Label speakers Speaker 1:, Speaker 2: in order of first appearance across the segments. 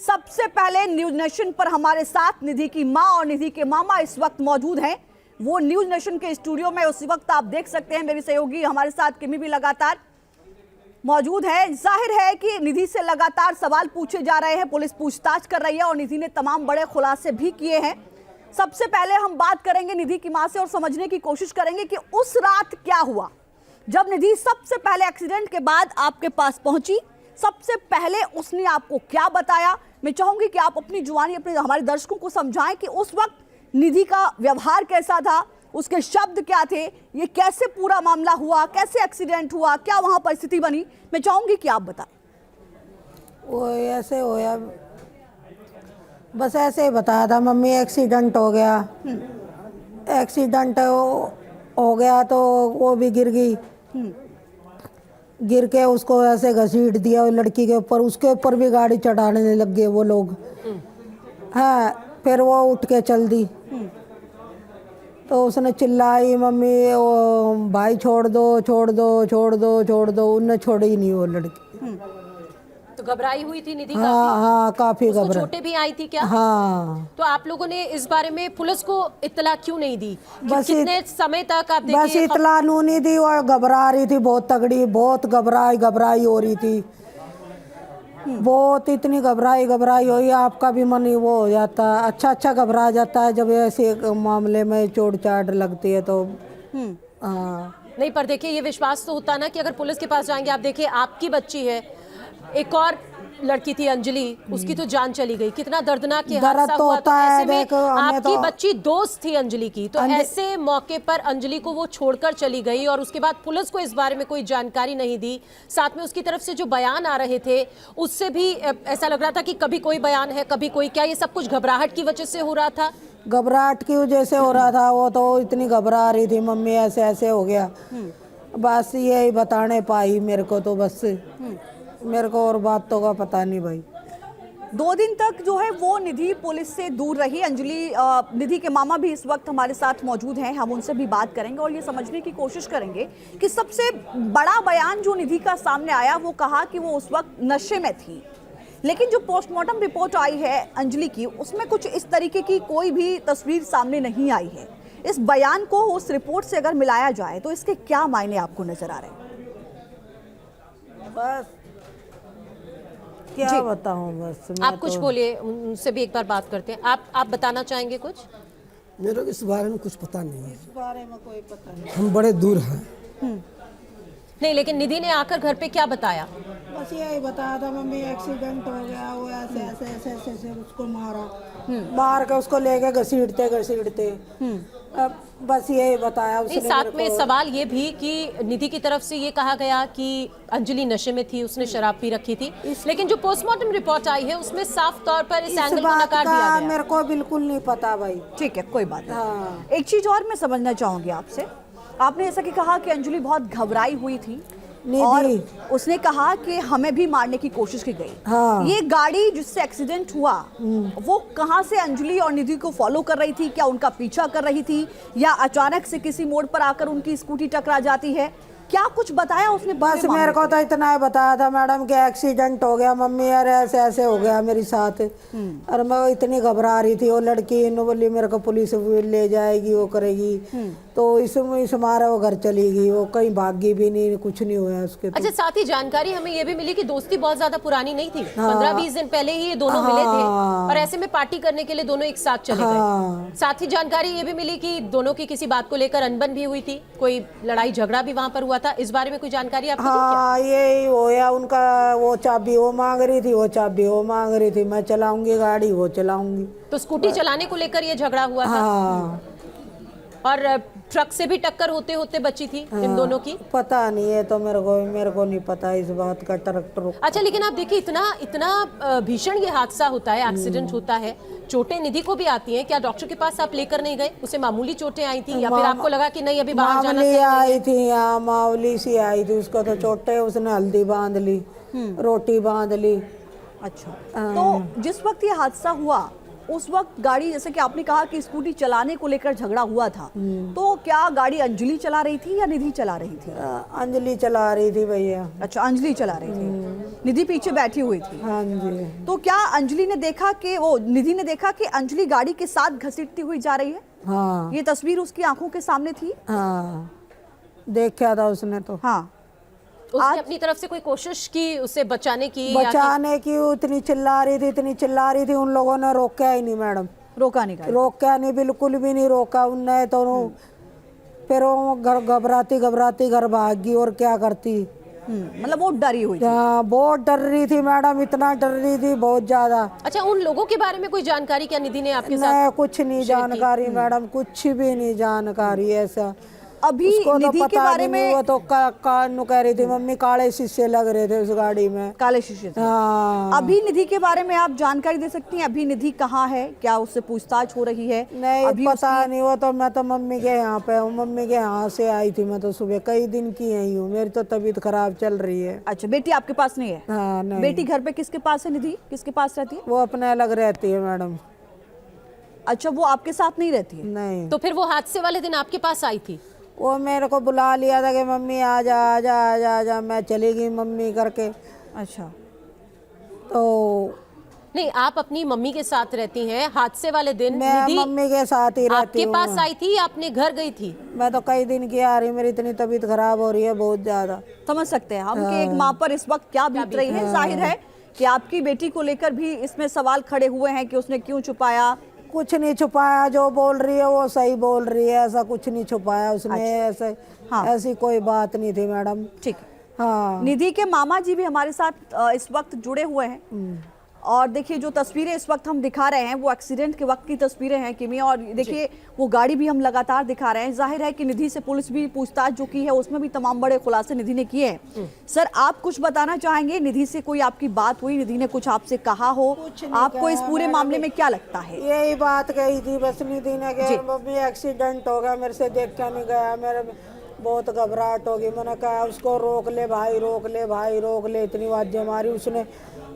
Speaker 1: सबसे पहले news nation पर हमारे साथ निधि की मां और निधि के मामा इस वक्त मौजूद हैं। वो न्यूज नेशन के स्टूडियो में उसी वक्त आप देख सकते हैं। मेरी सहयोगी हमारे साथ किमी भी लगातार मौजूद है। जाहिर है कि निधि से लगातार सवाल पूछे जा रहे हैं, पुलिस पूछताछ कर रही है और निधि ने तमाम बड़े खुलासे भी किए हैं। सबसे पहले हम बात करेंगे निधि की मां से और समझने की कोशिश करेंगे कि उस रात क्या हुआ जब निधि सबसे पहले एक्सीडेंट के बाद आपके पास पहुंची। सबसे पहले उसने आपको क्या बताया। मैं चाहूंगी कि आप अपनी जुबानी अपने हमारे दर्शकों को समझाएं कि उस वक्त निधि का व्यवहार कैसा था, उसके शब्द क्या थे, ये कैसे पूरा मामला हुआ, कैसे एक्सीडेंट हुआ, क्या वहां परिस्थिति बनी। मैं चाहूंगी कि आप बताएं।
Speaker 2: वो ऐसे होया, बस ऐसे ही बताया था मम्मी एक्सीडेंट हो गया। एक्सीडेंट हो गया तो वो भी गिर गई। गिर के उसको ऐसे घसीट दिया लड़की के ऊपर, उसके ऊपर भी गाड़ी चढ़ाने लग गए वो लोग। हाँ, फिर वो उठ के चल दी तो उसने चिल्लाई मम्मी ओ भाई छोड़ दो छोड़ दो छोड़ दो छोड़ दो, उनने छोड़ी ही नहीं वो लड़की।
Speaker 3: तो घबराई हुई थी निधि?
Speaker 2: हाँ, काफी घबरा।
Speaker 3: चोटें भी आई थी क्या?
Speaker 2: हाँ।
Speaker 3: तो आप लोगों ने इस बारे में पुलिस को इत्तला क्यों नहीं दी?
Speaker 2: बस
Speaker 3: कितने समय तक आप देखिए
Speaker 2: बस इतला नहीं दी और घबरा रही थी बहुत तगड़ी, बहुत घबराई हो रही थी बहुत, इतनी घबराई हुई आपका भी मन वो हो जाता है। अच्छा घबरा जाता है जब ऐसे मामले में चोट चाट लगती है तो। हाँ
Speaker 3: नहीं, पर देखिए ये विश्वास तो होता ना कि अगर पुलिस के पास जाएंगे, आप देखिए आपकी बच्ची है, एक और लड़की थी अंजलि, उसकी तो जान चली गई। कितना दर्दनाक ये हादसा
Speaker 2: तो
Speaker 3: हुआ।
Speaker 2: होता
Speaker 3: तो
Speaker 2: है,
Speaker 3: ऐसे में
Speaker 2: देखो, हमें
Speaker 3: आपकी
Speaker 2: तो
Speaker 3: बच्ची दोस्त थी अंजलि की, तो ऐसे मौके पर अंजलि को वो छोड़कर चली गई और उसके बाद पुलिस को इस बारे में कोई जानकारी नहीं दी। साथ में उसकी तरफ से जो बयान आ रहे थे उससे भी ऐसा लग रहा था कि कभी कोई बयान है कभी कोई। क्या ये सब कुछ घबराहट की वजह से हो रहा था?
Speaker 2: घबराहट की वजह से हो रहा था। वो तो इतनी घबरा रही थी मम्मी ऐसे ऐसे हो गया, बस यही बताने पाई मेरे को। तो बस मेरे को और बातों का पता नहीं भाई।
Speaker 1: 2 दिन तक जो है वो निधि पुलिस से दूर रही। अंजलि निधि के मामा भी इस वक्त हमारे साथ मौजूद हैं, हम उनसे भी बात करेंगे और ये समझने की कोशिश करेंगे कि सबसे बड़ा बयान जो निधि का सामने आया वो कहा कि वो उस वक्त नशे में थी। लेकिन जो पोस्टमार्टम रिपोर्ट आई है अंजलि की, उसमें कुछ इस तरीके की कोई भी तस्वीर सामने नहीं आई है। इस बयान को उस रिपोर्ट से अगर मिलाया जाए तो इसके क्या मायने आपको नजर आ रहे हैं?
Speaker 2: बस क्या बताऊं, बस
Speaker 3: आप कुछ बोलिए, उनसे भी एक बार बात करते हैं। आप बताना चाहेंगे कुछ?
Speaker 4: मेरे को इस बारे में कुछ पता नहीं है।
Speaker 2: इस बारे में कोई पता नहीं,
Speaker 4: हम बड़े दूर हैं।
Speaker 3: नहीं, लेकिन निधि ने आकर घर पे क्या बताया?
Speaker 2: बस यही बताया था मम्मी एक्सीडेंट हो गया, वो ऐसे ऐसे ऐसे ऐसे ऐसे उसको मार के उसको लेके घसीटते अब बस यही बताया उसने।
Speaker 3: साथ में सवाल ये भी कि निधि की तरफ से ये कहा गया कि अंजलि नशे में थी, उसने शराब पी रखी थी, लेकिन जो पोस्टमार्टम रिपोर्ट आई है उसमें साफ तौर पर इस एंगल को नकार दिया गया।
Speaker 2: मेरे को बिल्कुल नहीं पता भाई।
Speaker 1: ठीक है, कोई बात नहीं।
Speaker 2: हाँ।
Speaker 1: एक चीज और मैं समझना चाहूंगी आपसे। आपने जैसा कि कहा कि अंजलि बहुत घबराई हुई थी और उसने कहा कि हमें भी मारने की कोशिश की गई।
Speaker 2: हाँ।
Speaker 1: ये गाड़ी जिससे एक्सीडेंट हुआ वो कहां से अंजलि और निधि को फॉलो कर रही थी? क्या उनका पीछा कर रही थी या अचानक से किसी मोड़ पर आकर उनकी स्कूटी टकरा जाती है? क्या कुछ बताया उसने?
Speaker 2: बस मेरे को तो इतना ही बताया था मैडम कि एक्सीडेंट हो गया मम्मी, यार ऐसे ऐसे हो गया मेरे साथ। और मैं इतनी घबरा रही थी, वो लड़की बोली मेरे को पुलिस ले जाएगी, वो करेगी। तो इस मारे वो घर चली गई, वो कहीं भागी भी नहीं, कुछ नहीं हुआ उसके।
Speaker 3: अच्छा, साथ ही जानकारी हमें ये भी मिली कि दोस्ती बहुत ज्यादा पुरानी नहीं थी। 15-20 दिन पहले ही ये दोनों मिले थे और ऐसे में पार्टी करने के लिए दोनों एक साथ चले गए। साथ ही जानकारी ये भी मिली कि दोनों की किसी बात को लेकर अनबन भी हुई थी, कोई लड़ाई झगड़ा भी वहां पर हुआ था। इस बारे में कोई जानकारी आपको?
Speaker 2: हाँ, यही होया उनका। वो चाबी वो मांग रही थी, वो चाबी वो मांग रही थी। मैं चलाऊंगी गाड़ी, वो चलाऊंगी।
Speaker 3: तो स्कूटी चलाने को लेकर ये झगड़ा हुआ था।
Speaker 2: हाँ।
Speaker 3: और ट्रक से भी टक्कर होते होते बची थी इन दोनों की।
Speaker 2: पता नहीं है तो मेरे को नहीं पता इस बात का। ट्रक
Speaker 3: अच्छा, लेकिन आप देखिए इतना भीषण ये हादसा होता है, एक्सीडेंट होता है, चोटें निधि को भी आती हैं। क्या डॉक्टर के पास आप लेकर नहीं गए? उसे मामूली चोटें आई थी या फिर आपको लगा कि नहीं अभी बाहर जाना
Speaker 2: चाहिए? आई थी यहाँ, मामूली सी आई थी। उसको तो चोटें, उसने हल्दी बांध ली, रोटी बांध ली।
Speaker 1: अच्छा, तो जिस वक्त ये हादसा हुआ उस वक्त गाड़ी, जैसे कि आपने कहा कि स्कूटी चलाने को लेकर झगड़ा हुआ था, तो क्या गाड़ी अंजलि चला रही थी या निधि चला रही थी?
Speaker 2: अंजलि चला रही थी भैया।
Speaker 1: अच्छा, अंजलि चला रही थी, निधि पीछे बैठी हुई थी।
Speaker 2: हाँ जी।
Speaker 1: तो क्या अंजलि ने देखा कि वो निधि ने देखा कि अंजलि गाड़ी के साथ घसीटती हुई जा रही है?
Speaker 2: हाँ
Speaker 1: ये तस्वीर उसकी आंखों के सामने थी।
Speaker 2: हाँ, देखा था उसने तो।
Speaker 1: हाँ,
Speaker 3: उसने अपनी तरफ से कोई कोशिश की उसे बचाने की या
Speaker 2: बचाने की, इतनी चिल्ला रही थी, उन लोगों ने रोका ही नहीं मैडम,
Speaker 1: रोका नहीं गाड़ी।
Speaker 2: रोका नहीं, बिल्कुल भी नहीं रोका उनने तो। फिर वो घबराती घर भागी, और क्या करती।
Speaker 1: मतलब वो डरी हुई थी।
Speaker 2: हाँ, बहुत डर रही थी मैडम, इतना डर रही थी, बहुत ज्यादा।
Speaker 3: अच्छा, उन लोगों के बारे में कोई जानकारी क्या निधि ने आपके साथ?
Speaker 2: नहीं, कुछ नहीं जानकारी मैडम, कुछ भी नहीं जानकारी ऐसा।
Speaker 1: अभी
Speaker 2: उसको तो
Speaker 1: निधि के
Speaker 2: पता
Speaker 1: बारे
Speaker 2: भी नहीं,
Speaker 1: में
Speaker 2: वो तो कान कह रही थी मम्मी काले शीशे लग रहे थे उस गाड़ी में।
Speaker 1: काले शीशे से।
Speaker 2: हाँ।
Speaker 1: अभी निधि के बारे में आप जानकारी दे सकती हैं? अभी निधि कहाँ है, क्या उससे पूछताछ हो रही है?
Speaker 2: नहीं
Speaker 1: अभी
Speaker 2: पता नहीं, वो तो मैं तो मम्मी के यहाँ पे हूँ, मम्मी के यहाँ से आई थी मैं तो सुबह, कई दिन की यही हूँ, मेरी तो तबीयत खराब चल रही है।
Speaker 1: अच्छा, बेटी आपके पास नहीं है?
Speaker 2: हाँ नहीं,
Speaker 1: बेटी घर पे किसके पास है? निधि किसके पास रहती है?
Speaker 2: वो अपने अलग रहती है मैडम।
Speaker 1: अच्छा, वो आपके साथ नहीं रहती है?
Speaker 2: नहीं,
Speaker 3: तो फिर वो हादसे वाले दिन आपके पास आई थी?
Speaker 2: वो मेरे को बुला लिया था कि मम्मी आजा आजा आजा आजा, मैं चली गई मम्मी करके।
Speaker 1: अच्छा,
Speaker 2: तो
Speaker 3: नहीं, आप अपनी मम्मी के साथ रहती हैं, हादसे वाले दिन
Speaker 2: मैं
Speaker 3: निधि
Speaker 2: मम्मी के साथ ही रहती
Speaker 3: आपके
Speaker 2: हूँ।
Speaker 3: पास आई थी या अपने घर गई थी?
Speaker 2: मैं तो कई दिन की आ रही, मेरी इतनी तबीयत खराब हो रही है बहुत ज्यादा।
Speaker 1: समझ सकते हैं हम कि एक माँ पर इस वक्त क्या बीत रही है। जाहिर है कि आपकी बेटी को लेकर भी इसमें सवाल खड़े हुए हैं कि उसने क्यों छुपाया।
Speaker 2: कुछ नहीं छुपाया, जो बोल रही है वो सही बोल रही है, ऐसा कुछ नहीं छुपाया उसने। ऐसे
Speaker 1: हाँ।
Speaker 2: ऐसी कोई बात नहीं थी मैडम।
Speaker 1: ठीक है।
Speaker 2: हाँ,
Speaker 1: निधि के मामा जी भी हमारे साथ इस वक्त जुड़े हुए हैं, और देखिए जो तस्वीरें इस वक्त हम दिखा रहे हैं वो एक्सीडेंट के वक्त की तस्वीरें हैं किमी, और देखिए वो गाड़ी भी हम लगातार दिखा रहे हैं। जाहिर है कि निधि से पुलिस भी पूछताछ जो की है उसमें भी तमाम बड़े खुलासे निधि ने किए हैं। सर, आप कुछ बताना चाहेंगे? निधि से कोई आपकी बात हुई, निधि ने कुछ आपसे कहा हो? आपको इस पूरे मामले में क्या लगता है?
Speaker 2: यही बात कही थी बस निधि ने कि मम्मी एक्सीडेंट हो गया, मेरे से देख के नहीं गया, मेरे बहुत घबराहट होगी। मैंने कहा उसको रोक ले भाई, रोक ले भाई, रोक ले, इतनी आवाजें मारी, उसने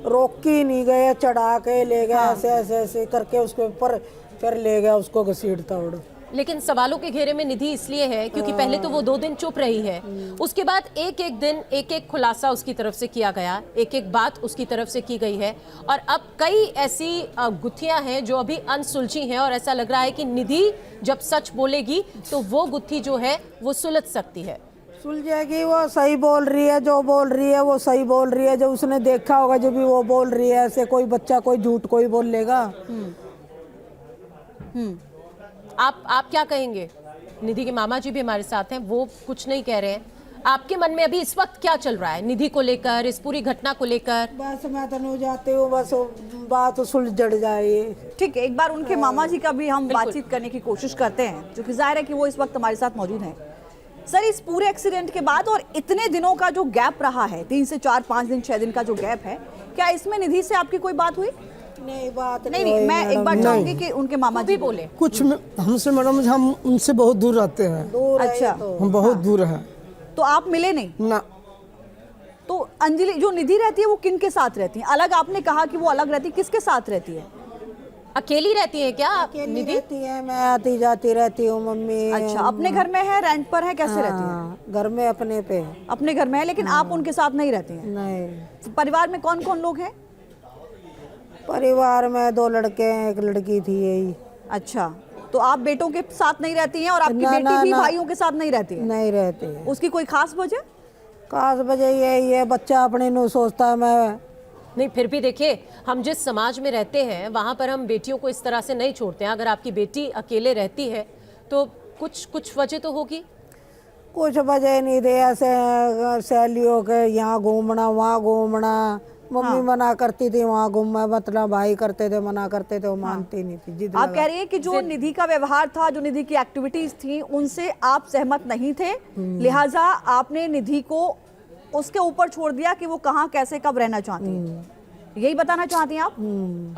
Speaker 2: रोकी नहीं गए, चढ़ा के ले गया। ऐसे ऐसे ऐसे करके उसके ऊपर फिर ले गया उसको घसीटता उड़।
Speaker 3: लेकिन सवालों के घेरे में निधि इसलिए है क्योंकि पहले तो वो 2 दिन चुप रही है, उसके बाद एक एक दिन एक एक खुलासा उसकी तरफ से किया गया, एक एक बात उसकी तरफ से की गई है, और अब कई ऐसी गुत्थियां हैं जो अभी अनसुलझी हैं, और ऐसा लग रहा है कि निधि जब सच बोलेगी तो वो गुत्थी जो है वो सुलझ सकती है।
Speaker 2: सुलझेगी, वो सही बोल रही है, जो बोल रही है वो सही बोल रही है, जो उसने देखा होगा जो भी वो बोल रही है। ऐसे कोई बच्चा कोई झूठ कोई बोल लेगा?
Speaker 3: आप क्या कहेंगे? निधि के मामा जी भी हमारे साथ हैं, वो कुछ नहीं कह रहे हैं। आपके मन में अभी इस वक्त क्या चल रहा है निधि को लेकर, इस पूरी घटना को लेकर?
Speaker 2: बस मैं तो नहीं जाती हूँ, बस बात सुलझ जाए।
Speaker 1: ठीक है, एक बार उनके मामा जी का भी हम बातचीत करने की कोशिश करते हैं, क्योंकि जाहिर है कि वो इस वक्त हमारे साथ मौजूद हैं। सर, इस पूरे एक्सीडेंट के बाद और इतने दिनों का जो गैप रहा है, 3 से 4 5 दिन 6 दिन का जो गैप है, क्या इसमें निधि से आपकी कोई बात हुई?
Speaker 2: नहीं, बात
Speaker 1: नहीं, मैं एक बार चाहूंगी कि उनके मामा जी
Speaker 3: बोले।
Speaker 4: कुछ हमसे मैडम, हम उनसे बहुत दूर रहते हैं।
Speaker 2: दूर है
Speaker 1: अच्छा,
Speaker 2: तो।
Speaker 4: हम बहुत दूर हैं
Speaker 1: तो आप मिले नहीं?
Speaker 4: ना।
Speaker 1: तो अंजलि जो निधि रहती है वो किन के साथ रहती है? अलग आपने कहा कि वो अलग रहती है, किसके साथ रहती है?
Speaker 3: अकेली रहती है क्या निधि?
Speaker 2: रहती है, मैं आती जाती रहती हूँ मम्मी।
Speaker 1: अच्छा, अपने घर में है, रेंट पर है, कैसे रहती है?
Speaker 2: हाँ, घर में अपने पे।
Speaker 1: अपने घर में है, लेकिन आप उनके साथ नहीं रहती हैं?
Speaker 2: नहीं,
Speaker 1: परिवार में कौन कौन लोग हैं?
Speaker 2: परिवार में 2 लड़के हैं, 1 लड़की थी, यही।
Speaker 1: अच्छा, तो आप बेटों के साथ नहीं रहती हैं, और आपकी
Speaker 2: ना,
Speaker 1: बेटी
Speaker 2: ना,
Speaker 1: भी
Speaker 2: ना।
Speaker 1: भाइयों के साथ नहीं रहती है?
Speaker 2: नहीं रहती है।
Speaker 1: उसकी कोई खास वजह?
Speaker 2: खास वजह यही है, बच्चा अपने नु सोचता है मैं।
Speaker 3: नहीं, फिर भी देखिए, हम जिस समाज में रहते हैं वहां पर हम बेटियों को इस तरह से नहीं छोड़ते हैं। अगर आपकी बेटी अकेले रहती है तो कुछ वजह तो होगी।
Speaker 2: कुछ वजह नहीं थे, ऐसे सहेलियों के यहाँ घूमना वहाँ घूमना, मम्मी मना करती थी वहाँ घूमना, मतलब भाई करते थे, मना करते थे, वो मानती नहीं थी, जिद
Speaker 1: आप कह रही हैं कि जो निधि का व्यवहार था, जो निधि की एक्टिविटीज थी, उनसे आप सहमत नहीं थे, लिहाजा आपने निधि को उसके ऊपर छोड़ दिया कि वो कहाँ कैसे कब रहना चाहती है। यही बताना चाहती हैं आप?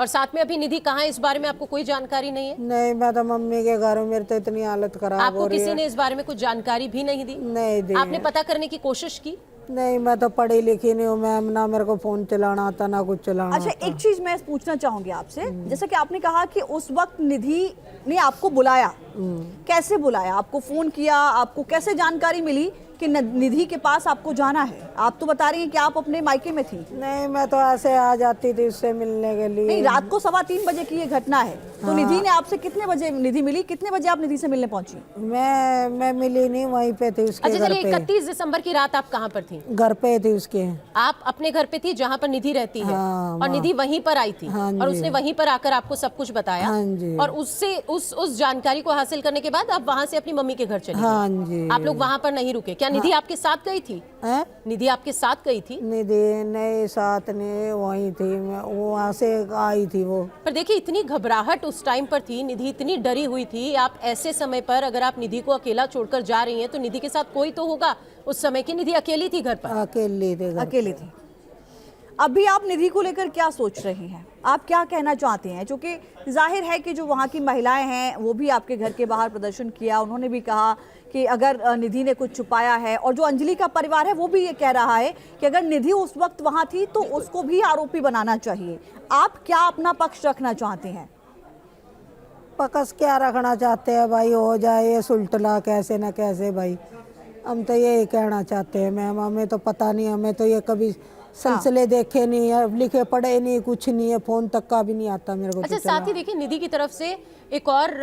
Speaker 3: और साथ में अभी निधि कहाँ है इस बारे में आपको कोई जानकारी नहीं है?
Speaker 2: नहीं, मैं तो मम्मी के घर में, मेरी तो इतनी हालत खराब हो
Speaker 3: आपको
Speaker 2: रही
Speaker 3: किसी
Speaker 2: है।
Speaker 3: ने इस बारे में कुछ जानकारी भी नहीं दी?
Speaker 2: नहीं दी।
Speaker 3: आपने पता करने की कोशिश की?
Speaker 2: नहीं, मैं तो पढ़ी लिखी नहीं हूँ मैम, ना मेरे को फोन चलाना आता ना कुछ चलाना
Speaker 1: अच्छा,
Speaker 2: आता।
Speaker 1: एक चीज मैं पूछना चाहूंगी आपसे, जैसा कि आपने कहा कि उस वक्त निधि ने आपको बुलाया, कैसे बुलाया, आपको फोन किया, आपको कैसे जानकारी मिली कि निधि के पास आपको जाना है? आप तो बता रही हैं कि आप अपने मायके में थी।
Speaker 2: नहीं, मैं तो ऐसे आ जाती थी उससे मिलने के लिए।
Speaker 1: नहीं, रात को 3:15 बजे की ये घटना है, तो निधि ने आपसे कितने बजे निधि मिली, कितने बजे आप निधि से मिलने पहुंची?
Speaker 2: मैं मिली नहीं, वहीं पे थी उसके
Speaker 3: अच्छा
Speaker 2: घर
Speaker 3: चलिए,
Speaker 2: पे।
Speaker 3: 31 दिसंबर की रात आप कहाँ पर थी?
Speaker 2: घर पे थी उसके।
Speaker 3: आप अपने घर पे थी जहाँ पर निधि रहती है,
Speaker 2: हाँ,
Speaker 3: और निधि वहीं पर आई थी,
Speaker 2: हाँ
Speaker 3: और
Speaker 2: जी।
Speaker 3: उसने वहीं पर आकर आपको सब कुछ बताया,
Speaker 2: हाँ जी।
Speaker 3: और उससे उस जानकारी को हासिल करने के बाद आप वहाँ से अपनी मम्मी के घर चले गए।
Speaker 2: हाँ जी।
Speaker 3: आप लोग वहाँ पर नहीं रुके क्या? निधि आपके साथ गई थी?
Speaker 2: हैं?
Speaker 3: निधि आपके साथ गई थी?
Speaker 2: निधि नहीं, साथ नहीं, वहीं थी मैं, वो वहाँ से आई थी वो।
Speaker 3: पर देखिए, इतनी घबराहट उस टाइम पर थी, निधि इतनी डरी हुई थी। आप ऐसे समय पर अगर आप निधि को अकेला छोड़कर जा रही हैं तो निधि के साथ कोई तो होगा उस समय की। निधि अकेली थी घर पर?
Speaker 2: अकेली थी घर।
Speaker 1: अकेली थी। अभी आप निधि को लेकर क्या सोच रही हैं, आप क्या कहना चाहते हैं? क्योंकि जाहिर है कि जो वहाँ की महिलाएं हैं वो भी आपके घर के बाहर प्रदर्शन किया, उन्होंने भी कहा कि अगर निधि ने कुछ छुपाया है, और जो अंजलि का परिवार है वो भी ये कह रहा है कि अगर निधि उस वक्त वहाँ थी तो उसको भी आरोपी बनाना चाहिए। आप क्या अपना पक्ष रखना चाहते हैं?
Speaker 2: पकस क्या रखना चाहते हैं भाई, हो जाए ये सुलटला कैसे न कैसे भाई, हम तो यही कहना चाहते हैं मैम। हमें तो पता नहीं, हमें तो ये कभी सिलसिले देखे नहीं है, लिखे पढ़े नहीं, कुछ नहीं है, फोन तक का भी नहीं आता मेरे को।
Speaker 3: अच्छा, साथ ही देखिए, निधि की तरफ से एक और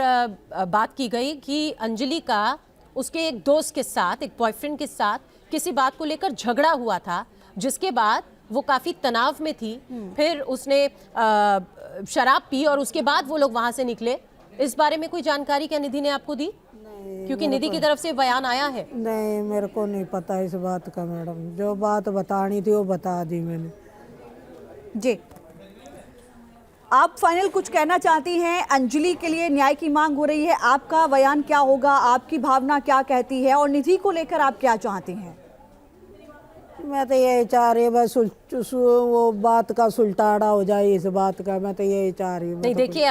Speaker 3: बात की गई कि अंजलि का उसके एक दोस्त के साथ, एक बॉयफ्रेंड के साथ किसी बात को लेकर झगड़ा हुआ था, जिसके बाद वो काफी तनाव में थी, फिर उसने शराब पी और उसके बाद वो लोग वहां से निकले। इस बारे में कोई जानकारी क्या निधि ने आपको दी? क्योंकि निधि की तरफ से बयान आया है।
Speaker 2: नहीं, मेरे को नहीं पता इस बात का मैडम, जो बात बतानी थी वो बता दी मैंने।
Speaker 1: जी, आप फाइनल कुछ कहना चाहती हैं? अंजलि के लिए न्याय की मांग हो रही है, आपका बयान क्या होगा, आपकी भावना क्या कहती है, और निधि को लेकर आप क्या चाहती हैं?
Speaker 2: मैं तो यही चाह रही बस वो बात का सुलटाड़ा हो जाए, इस बात का मैं तो यही चाह रही हूँ।
Speaker 3: नहीं, देखिए,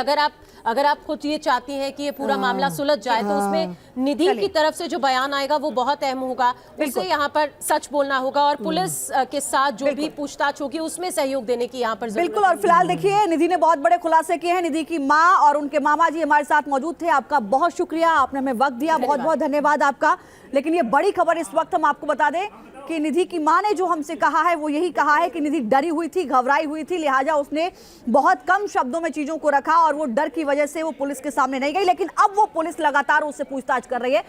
Speaker 3: अगर आप खुद ये चाहती हैं कि ये पूरा मामला सुलझ जाए तो उसमें निधि की तरफ से जो बयान आएगा वो बहुत अहम होगा। उसे यहाँ पर सच बोलना होगा, और पुलिस के साथ जो भी पूछताछ होगी उसमें सहयोग देने की यहाँ पर जरूरत
Speaker 1: बिल्कुल। और फिलहाल देखिए, निधि ने बहुत बड़े खुलासे किए हैं। निधि की माँ और उनके मामा जी हमारे साथ मौजूद थे। आपका बहुत शुक्रिया, आपने हमें वक्त दिया, बहुत बहुत धन्यवाद आपका। लेकिन ये बड़ी खबर इस वक्त हम आपको बता दें कि निधि की मां ने जो हमसे कहा है वो यही कहा है कि निधि डरी हुई थी, घबराई हुई थी, लिहाजा उसने बहुत कम शब्दों में चीजों को रखा और वो डर की वजह से वो पुलिस के सामने नहीं गई। लेकिन अब वो पुलिस लगातार उससे पूछताछ कर रही है